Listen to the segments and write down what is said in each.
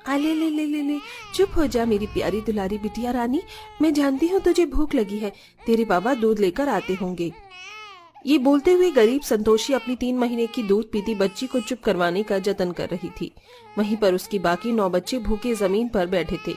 अले ले ले ले ले, चुप हो जा मेरी प्यारी दुलारी बिटिया रानी। मैं जानती हूँ तुझे भूख लगी है, तेरे बाबा दूध लेकर आते होंगे। ये बोलते हुए गरीब संतोषी अपनी 3 महीने की दूध पीती बच्ची को चुप करवाने का जतन कर रही थी। वहीं पर उसकी बाकी 9 बच्चे भूखे जमीन पर बैठे थे।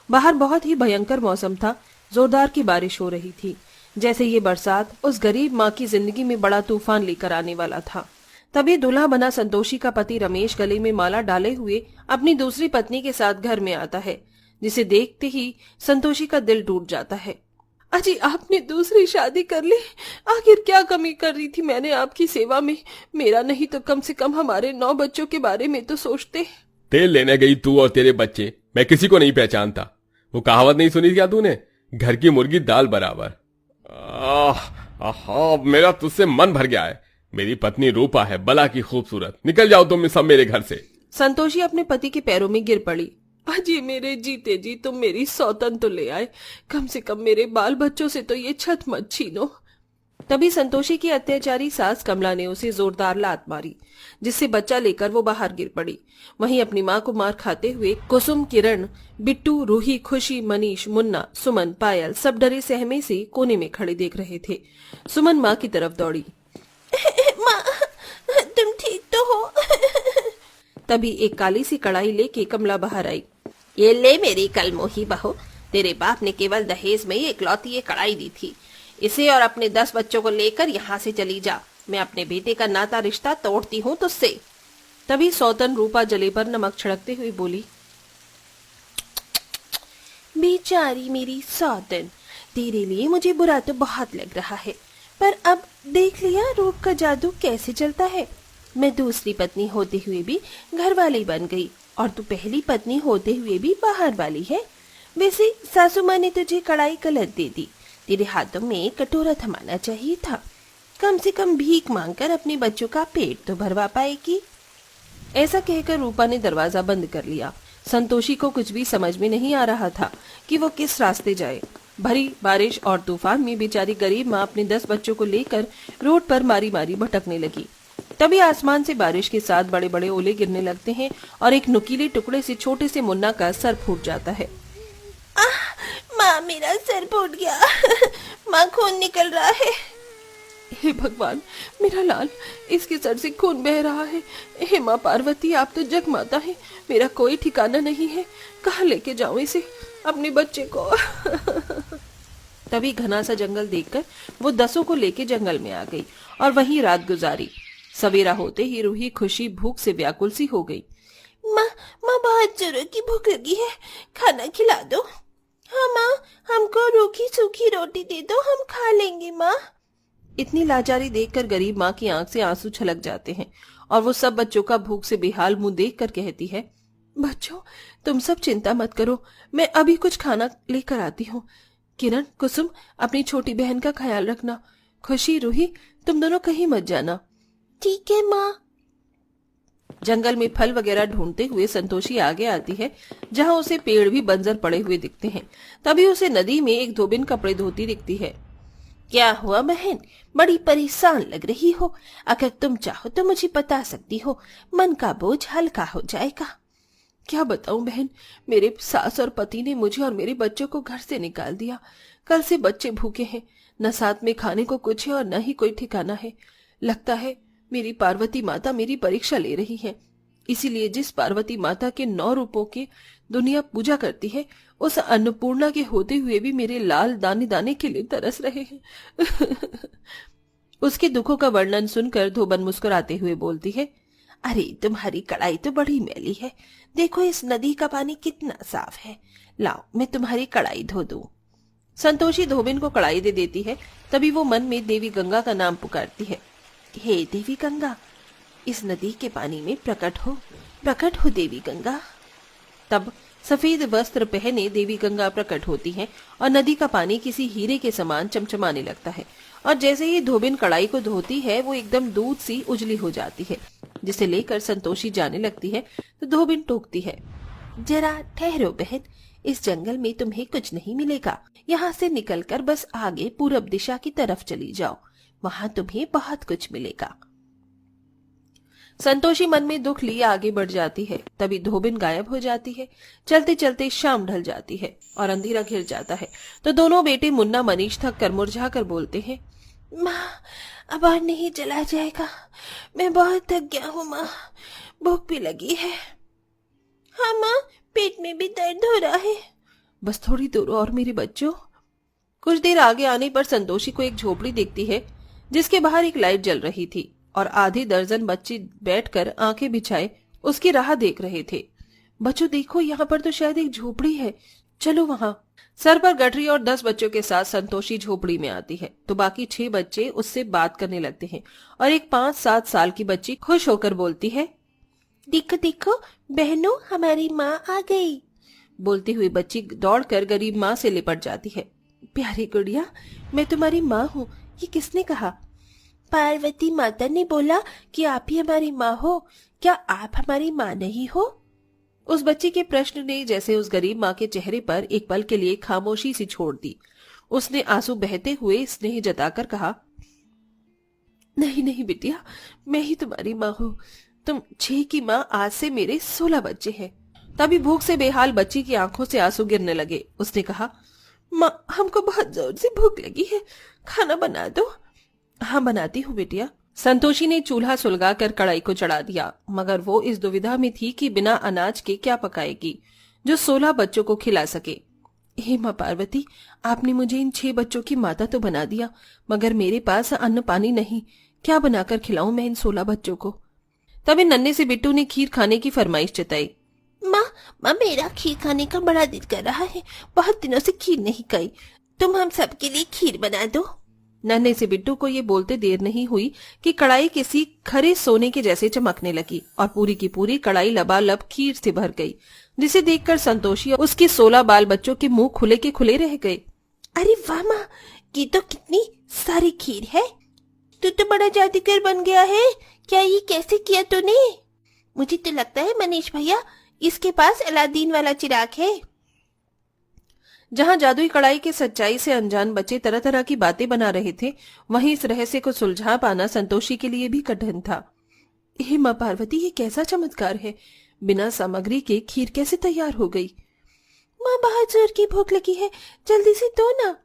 बाहर बहुत ही भयंकर मौसम था, जोरदार की बारिश हो रही थी। जैसे ये बरसात उस गरीब माँ की जिंदगी में बड़ा तूफान लेकर आने वाला था। तभी दूल्हा बना संतोषी का पति रमेश गले में माला डाले हुए अपनी दूसरी पत्नी के साथ घर में आता है, जिसे देखते ही संतोषी का दिल टूट जाता है। अजी आपने दूसरी शादी कर ली, आखिर क्या कमी कर रही थी मैंने आपकी सेवा में? मेरा नहीं तो कम से कम हमारे 9 बच्चों के बारे में तो सोचते। तेल लेने गई तू और तेरे बच्चे, मैं किसी को नहीं पहचानता। वो कहावत नहीं सुनी क्या तूने, घर की मुर्गी दाल बराबर। मेरा तुझसे मन भर गया है। मेरी पत्नी रूपा है बला की खूबसूरत, निकल जाओ तुम सब मेरे घर से। संतोषी अपने पति के पैरों में गिर पड़ी। अजी मेरे जीते जी तुम मेरी सौतन तो ले आए, कम से कम मेरे बाल बच्चों से तो ये छत मत छीनो। तभी संतोषी की अत्याचारी सास कमला ने उसे जोरदार लात मारी, जिससे बच्चा लेकर वो बाहर गिर पड़ी। वहीं अपनी माँ को मार खाते हुए कुसुम, किरण, बिट्टू, रूही, खुशी, मनीष, मुन्ना, सुमन, पायल सब डरे सहमे से कोने में खड़े देख रहे थे। सुमन माँ की तरफ दौड़ी। माँ तुम ठीक तो हो? तभी एक काली सी कढ़ाई लेके कमला बाहर आई। ये ले मेरी कलमोही बहू, तेरे बाप ने केवल दहेज में ही इकलौती ये कढ़ाई दी थी। इसे और अपने 10 बच्चों को लेकर यहाँ से चली जा, मैं अपने बेटे का नाता रिश्ता तोड़ती हूँ तुझसे। तभी सौतन रूपा जले पर नमक छिड़कते हुए बोली, बेचारी मेरी सौतन, तेरे लिए मुझे बुरा तो बहुत लग रहा है, पर अब देख लिया रूप का जादू कैसे चलता है। मैं दूसरी पत्नी होते हुए भी घर वाली बन गई और तू पहली पत्नी होते हुए भी बाहर वाली है। वैसे सासू माँ ने तुझे कढ़ाई गलत दे दी, तेरे हाथों में कटोरा थमाना चाहिए था। कम से कम भीख मांगकर अपने बच्चों का पेट तो भरवा पाएगी। ऐसा कहकर रूपा ने दरवाजा बंद कर लिया। संतोषी को कुछ भी समझ में नहीं आ रहा था कि वो किस रास्ते जाए। भरी बारिश और तूफान में बेचारी गरीब माँ अपने 10 बच्चों को लेकर रोड पर मारी मारी भटकने लगी। तभी आसमान से बारिश के साथ बड़े बड़े ओले गिरने लगते हैं और एक नुकीले टुकड़े से छोटे से मुन्ना का सर फूट जाता है। माँ मेरा सर फूट गया, माँ खून निकल रहा है। हे भगवान, मेरा लाल, इसके सर से खून बह रहा है। हे माँ पार्वती, आप तो जग माता है, मेरा कोई ठिकाना नहीं है, कहाँ लेके जाऊं इसे, अपने बच्चे को। तभी घना सा जंगल देखकर वो 10 को लेके जंगल में आ गई और वहीं रात गुजारी। सवेरा होते ही रूही खुशी भूख से व्याकुल सी हो गई। माँ बहुत जोरों की भूख लगी है, खाना खिला दो। हाँ माँ, हमको रूखी सूखी रोटी दे दो, हम खा लेंगे माँ। इतनी लाचारी देखकर गरीब माँ की आंख से आंसू छलक जाते हैं और वो सब बच्चों का भूख से बेहाल मुंह देखकर कहती है, बच्चों तुम सब चिंता मत करो, मैं अभी कुछ खाना लेकर आती हूँ। किरण, कुसुम, अपनी छोटी बहन का ख्याल रखना। खुशी, रूही, तुम दोनों कहीं मत जाना। ठीक है माँ। जंगल में फल वगैरह ढूंढते हुए संतोषी आगे आती है, जहाँ उसे पेड़ भी बंजर पड़े हुए दिखते हैं। तभी उसे नदी में एक धोबिन कपड़े धोती दिखती है। क्या हुआ बहन, बड़ी परेशान लग रही हो? अगर तुम चाहो तो मुझे बता सकती हो, मन का बोझ हल्का हो जाएगा। क्या बताऊं बहन, मेरे सास और पति ने मुझे और मेरे बच्चों को घर से निकाल दिया। कल से बच्चे भूखे हैं, न साथ में खाने को कुछ है और न ही कोई ठिकाना है। लगता है मेरी पार्वती माता मेरी परीक्षा ले रही है। इसीलिए जिस पार्वती माता के 9 रूपों की दुनिया पूजा करती है, उस अन्नपूर्णा के होते हुए भी मेरे लाल दाने दाने के लिए तरस रहे हैं। उसके दुखों का वर्णन सुनकर धोबन मुस्कुराते हुए बोलती है, अरे तुम्हारी कढ़ाई तो बड़ी मैली है, देखो इस नदी का पानी कितना साफ है, लाओ मैं तुम्हारी कढ़ाई धो दूं। संतोषी धोबिन को कढ़ाई दे देती है। तभी वो मन में देवी गंगा का नाम पुकारती है, हे देवी गंगा, इस नदी के पानी में प्रकट हो देवी गंगा। तब सफेद वस्त्र पहने देवी गंगा प्रकट होती हैं और नदी का पानी किसी हीरे के समान चमचमाने लगता है। और जैसे ही धोबिन कढ़ाई को धोती है, वो एकदम दूध सी उजली हो जाती है, जिसे लेकर संतोषी जाने लगती है तो धोबिन टोकती है, जरा ठहरो बहन, इस जंगल में तुम्हें कुछ नहीं मिलेगा। यहाँ से निकलकर बस आगे पूरब दिशा की तरफ चली जाओ, वहाँ तुम्हें बहुत कुछ मिलेगा। संतोषी मन में दुख लिए आगे बढ़ जाती है। तभी धोबिन गायब हो जाती है। चलते चलते शाम ढल जाती है और अंधेरा घिर जाता है। तो दोनों बेटे मुन्ना मनीष थक कर मुरझा कर बोलते हैं, माँ अब और नहीं चला जाएगा, मैं बहुत थक गया हूँ माँ, भूख भी लगी है। हाँ माँ, पेट में भी दर्द हो रहा है। बस थोड़ी दूर और मेरे बच्चों। कुछ देर आगे आने पर संतोषी को एक झोपड़ी दिखती है जिसके बाहर एक लाइट जल रही थी और आधी दर्जन बच्चे बैठकर आंखें बिछाए उसकी राह देख रहे थे। बच्चों देखो, यहाँ पर तो शायद एक झोपड़ी है, चलो वहाँ। सर पर गठरी और 10 बच्चों के साथ संतोषी झोपड़ी में आती है तो बाकी 6 बच्चे उससे बात करने लगते हैं और एक 5-7 साल की बच्ची खुश होकर बोलती है, देखो देखो बहनों, हमारी माँ आ गई। बोलती हुई बच्ची दौड़कर गरीब माँ से लिपट जाती है। प्यारी गुड़िया, मैं तुम्हारी माँ हूँ, ये किसने कहा? पार्वती माता ने बोला कि आप ही हमारी माँ हो। क्या आप हमारी माँ नहीं हो? उस बच्ची के प्रश्न ने जैसे उस गरीब माँ के चेहरे पर एक पल के लिए खामोशी सी छोड़ दी। उसने आंसू बहते हुए स्नेह जताकर कहा, नहीं नहीं बिटिया, मैं ही तुम्हारी माँ हूँ। तुम 6 की माँ, आज से मेरे 16 बच्चे हैं। तभी भूख से बेहाल बच्ची की आंखों से आंसू गिरने लगे। उसने कहा, माँ हमको बहुत जोर से भूख लगी है, खाना बना दो। हाँ बनाती हूँ बेटिया। संतोषी ने चूल्हा सुलगाकर कढ़ाई को चढ़ा दिया, मगर वो इस दुविधा में थी कि बिना अनाज के क्या पकाएगी जो 16 बच्चों को खिला सके। हे माँ पार्वती, आपने मुझे इन 6 बच्चों की माता तो बना दिया, मगर मेरे पास अन्न पानी नहीं, क्या बनाकर खिलाऊं मैं इन 16 बच्चों को? तभी नन्हे से बिट्टू ने खीर खाने की फरमाइश जताई। माँ मेरा खीर खाने का बड़ा दिल कर रहा है, बहुत दिनों से खीर नहीं खाई, तुम हम सबके लिए खीर बना दो। नन्हे से बिट्टू को ये बोलते देर नहीं हुई कि कढ़ाई किसी खरे सोने के जैसे चमकने लगी और पूरी की पूरी कढ़ाई लबालब खीर से भर गई, जिसे देखकर संतोषी और उसके 16 बाल बच्चों के मुंह खुले के खुले रह गए। अरे वाह माँ, ये तो कितनी सारी खीर है, तू तो बड़ा जादूगर बन गया है। क्या ये कैसे किया तूने? मुझे तो लगता है मनीष भैया, इसके पास अलादीन वाला चिराग है। जहां जादुई कढ़ाई की सच्चाई से अनजान बच्चे तरह तरह की बातें बना रहे थे, वहीं इस रहस्य को सुलझा पाना संतोषी के लिए भी कठिन था। हे माँ पार्वती, ये कैसा चमत्कार है, बिना सामग्री के खीर कैसे तैयार हो गई? माँ बहुत जोर की भूख लगी है, जल्दी से दो ना।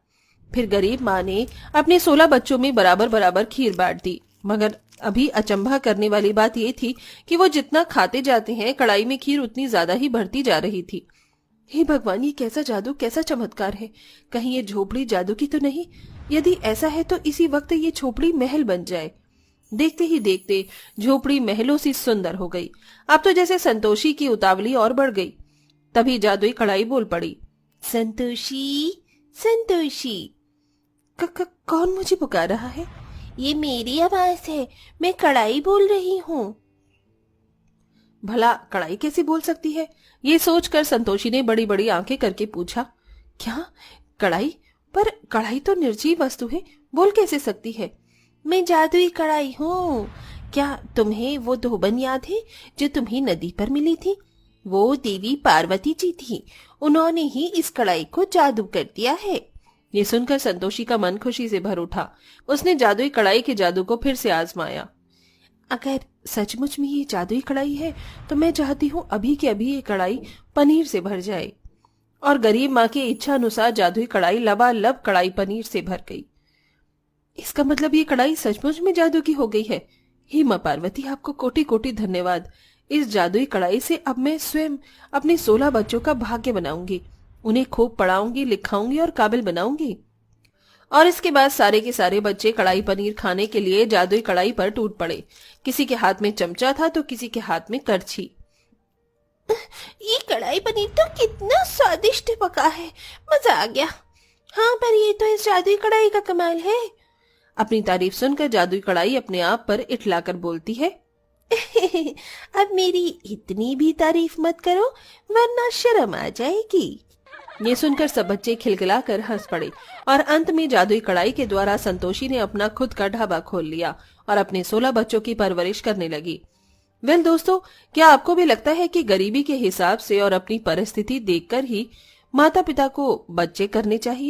फिर गरीब माँ ने अपने 16 बच्चों में बराबर बराबर खीर बांट दी, मगर अभी अचंभा करने वाली बात ये थी कि वो जितना खाते जाते हैं कढ़ाई में खीर उतनी ज्यादा ही बढ़ती जा रही थी। हे भगवान, ये कैसा जादू, कैसा चमत्कार है, कहीं ये झोपड़ी जादू की तो नहीं? यदि ऐसा है तो इसी वक्त ये झोपड़ी महल बन जाए। देखते ही देखते झोपड़ी महलों सी सुंदर हो गई। अब तो जैसे संतोषी की उतावली और बढ़ गई। तभी जादुई कढ़ाई बोल पड़ी, संतोषी संतोषी। कौन मुझे पुकार रहा है? ये मेरी आवाज है, मैं कढ़ाई बोल रही हूँ। भला कढ़ाई कैसे बोल सकती है? ये सोचकर संतोषी ने बड़ी बड़ी आंखें करके पूछा, क्या कढ़ाई? पर कढ़ाई तो निर्जीव वस्तु है, बोल कैसे सकती है? मैं जादुई कढ़ाई हूँ। क्या तुम्हें वो धोबन याद है जो तुम्हें नदी पर मिली थी? वो देवी पार्वती जी थी, उन्होंने ही इस कढ़ाई को जादू कर दिया है। ये सुनकर संतोषी का मन खुशी से भर उठा। उसने जादुई कढ़ाई के जादू को फिर से आजमाया। अगर सचमुच में ये जादुई कढ़ाई है तो मैं चाहती हूँ अभी के अभी ये कढ़ाई पनीर से भर जाए। और गरीब माँ की इच्छा अनुसार जादुई कढ़ाई लबालब कढ़ाई पनीर से भर गई। इसका मतलब ये कढ़ाई सचमुच में जादू की हो गई है। हे माँ पार्वती, आपको कोटि कोटि धन्यवाद। इस जादुई कढ़ाई से अब मैं स्वयं अपने 16 बच्चों का भाग्य बनाऊंगी, उन्हें खूब पढ़ाऊंगी, लिखाऊंगी और काबिल बनाऊंगी। और इसके बाद सारे के सारे बच्चे कढ़ाई पनीर खाने के लिए जादुई कढ़ाई पर टूट पड़े। किसी के हाथ में चमचा था तो किसी के हाथ में करछी। ये कढ़ाई पनीर तो कितना स्वादिष्ट पका है, मजा आ गया। हाँ, पर ये तो इस जादुई कढ़ाई का कमाल है। अपनी तारीफ सुनकर जादुई कढ़ाई अपने आप पर इठलाकर बोलती है, अब मेरी इतनी भी तारीफ मत करो वरना शर्म आ जाएगी। ये सुनकर सब बच्चे खिलखिलाकर हंस पड़े और अंत में जादुई कढ़ाई के द्वारा संतोषी ने अपना खुद का ढाबा खोल लिया और अपने 16 बच्चों की परवरिश करने लगी। वेल दोस्तों, क्या आपको भी लगता है कि गरीबी के हिसाब से और अपनी परिस्थिति देखकर ही माता पिता को बच्चे करने चाहिए?